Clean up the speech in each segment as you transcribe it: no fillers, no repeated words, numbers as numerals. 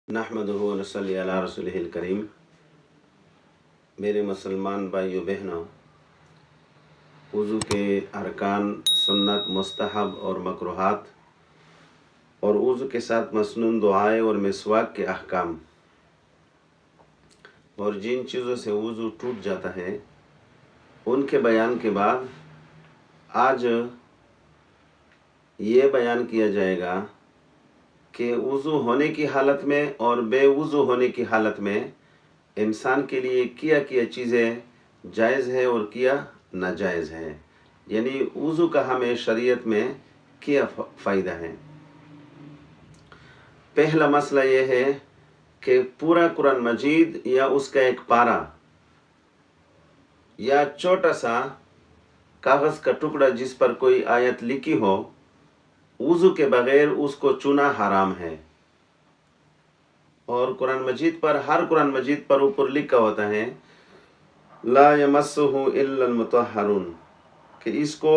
نحمدہ و نصلی علی رسولہ الکریم۔ میرے مسلمان بھائیو بہنوں، وضو کے ارکان، سنت، مستحب اور مکروہات، اور وضو کے ساتھ مسنون دعائیں اور مسواک کے احکام، اور جن چیزوں سے وضو ٹوٹ جاتا ہے ان کے بیان کے بعد آج یہ بیان کیا جائے گا کہ وضو ہونے کی حالت میں اور بے وضو ہونے کی حالت میں انسان کے لیے کیا چیزیں جائز ہے اور کیا ناجائز ہے، یعنی وضو کا ہمیں شریعت میں کیا فائدہ ہے۔ پہلا مسئلہ یہ ہے کہ پورا قرآن مجید یا اس کا ایک پارہ یا چھوٹا سا کاغذ کا ٹکڑا جس پر کوئی آیت لکھی ہو، وضو کے بغیر اس کو چونا حرام ہے۔ اور ہر قرآن مجید پر اوپر لکھا ہوتا ہے لا یمسہ الا المطہرون، کہ اس کو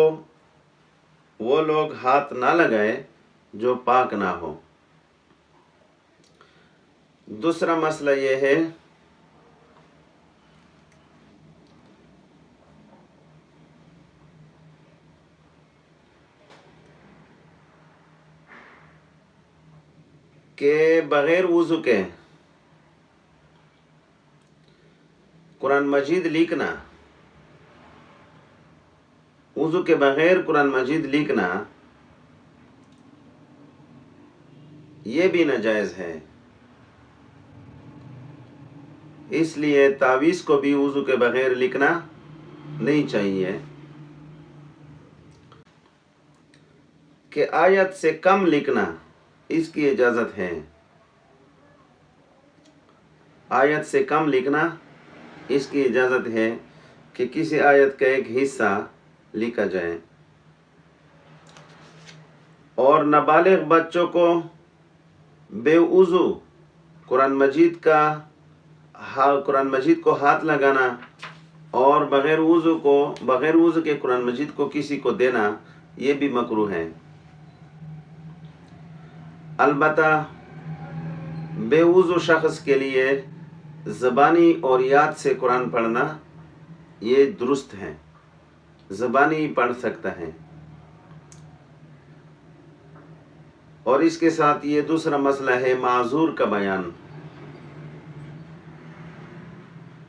وہ لوگ ہاتھ نہ لگائے جو پاک نہ ہو۔ دوسرا مسئلہ یہ ہے کہ بغیر وضو کے قرآن مجید لکھنا، وضو کے بغیر قرآن مجید لکھنا یہ بھی ناجائز ہے۔ اس لیے تعویذ کو بھی وضو کے بغیر لکھنا نہیں چاہیے۔ کہ آیت سے کم لکھنا اس کی اجازت ہے، آیت سے کم لکھنا اس کی اجازت ہے کہ کسی آیت کا ایک حصہ لکھا جائے۔ اور نابالغ بچوں کو بے وضو قرآن مجید کو ہاتھ لگانا اور بغیر وضو کے قرآن مجید کو کسی کو دینا یہ بھی مکروہ ہے۔ البتہ بے وضو شخص کے لیے زبانی اور یاد سے قرآن پڑھنا یہ درست ہے، زبانی پڑھ سکتا ہے۔ اور اس کے ساتھ یہ دوسرا مسئلہ ہے معذور کا بیان۔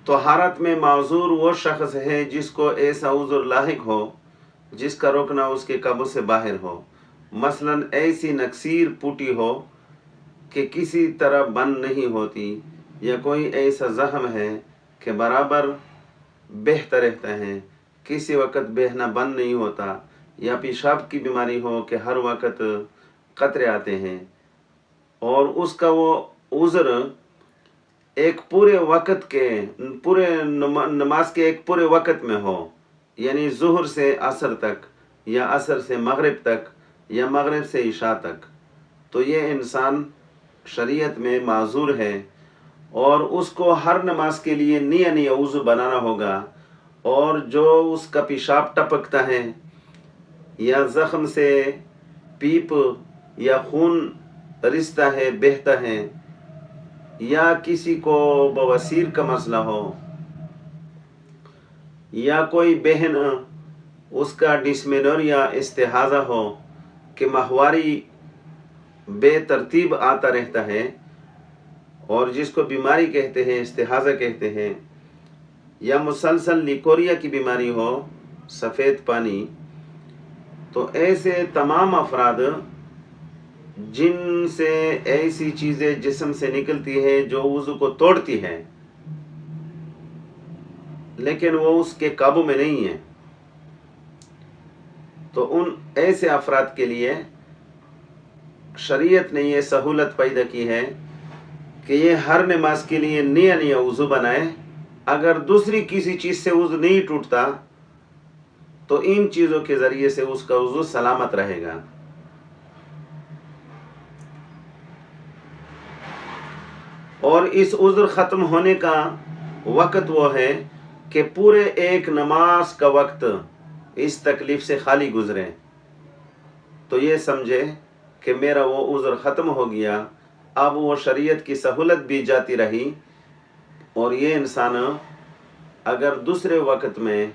طہارت میں معذور وہ شخص ہے جس کو ایسا عذر لاحق ہو جس کا رکنا اس کے قابو سے باہر ہو، مثلا ایسی نکسیر پوٹی ہو کہ کسی طرح بند نہیں ہوتی، یا کوئی ایسا زخم ہے کہ برابر بہتا رہتا ہے، کسی وقت بہنا بند نہیں ہوتا، یا پیشاب کی بیماری ہو کہ ہر وقت قطرے آتے ہیں، اور اس کا وہ عذر ایک پورے نماز کے ایک پورے وقت میں ہو، یعنی ظہر سے عصر تک، یا عصر سے مغرب تک، یا مغرب سے عشاء تک، تو یہ انسان شریعت میں معذور ہے، اور اس کو ہر نماز کے لیے نیا وضو بنانا ہوگا، اور جو اس کا پیشاب ٹپکتا ہے یا زخم سے پیپ یا خون رستا ہے، بہتا ہے، یا کسی کو بواسیر کا مسئلہ ہو، یا کوئی بہن اس کا ڈسمینوریا استحاضہ ہو کہ ماہواری بے ترتیب آتا رہتا ہے، اور جس کو بیماری کہتے ہیں، استحاضہ کہتے ہیں، یا مسلسل لیکوریا کی بیماری ہو، سفید پانی، تو ایسے تمام افراد جن سے ایسی چیزیں جسم سے نکلتی ہے جو وضو کو توڑتی ہے لیکن وہ اس کے قابو میں نہیں ہے، تو ان ایسے افراد کے لیے شریعت نے یہ سہولت پیدا کی ہے کہ یہ ہر نماز کے لیے نیا وضو بنائے۔ اگر دوسری کسی چیز سے وضو نہیں ٹوٹتا تو ان چیزوں کے ذریعے سے اس کا وضو سلامت رہے گا۔ اور اس عذر ختم ہونے کا وقت وہ ہے کہ پورے ایک نماز کا وقت اس تکلیف سے خالی گزرے، تو یہ سمجھے کہ میرا وہ عذر ختم ہو گیا، اب وہ شریعت کی سہولت بھی جاتی رہی، اور یہ انسان اگر دوسرے وقت میں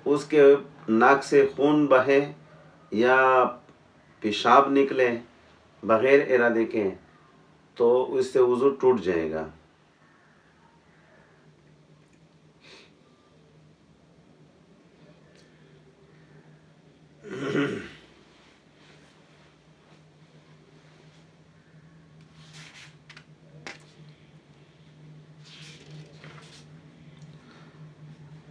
اس کے ناک سے خون بہے یا پیشاب نکلے بغیر ارادے کے تو اس سے وضو ٹوٹ جائے گا۔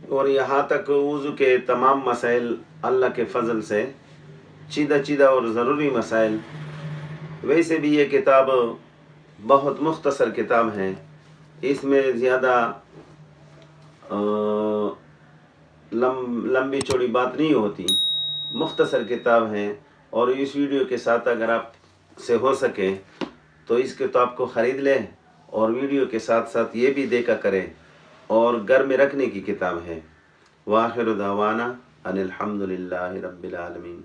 اور یہاں تک وضو کے تمام مسائل اللہ کے فضل سے چیدہ اور ضروری مسائل۔ ویسے بھی یہ کتاب بہت مختصر کتاب ہے، اس میں زیادہ لمبی چوڑی بات نہیں ہوتی، مختصر کتاب ہے۔ اور اس ویڈیو کے ساتھ اگر آپ سے ہو سکے تو اس کتاب کو خرید لیں، اور ویڈیو کے ساتھ ساتھ یہ بھی دیکھا کریں، اور گھر میں رکھنے کی کتاب ہے۔ وآخر دعوانا ان الحمد للہ رب العالمین۔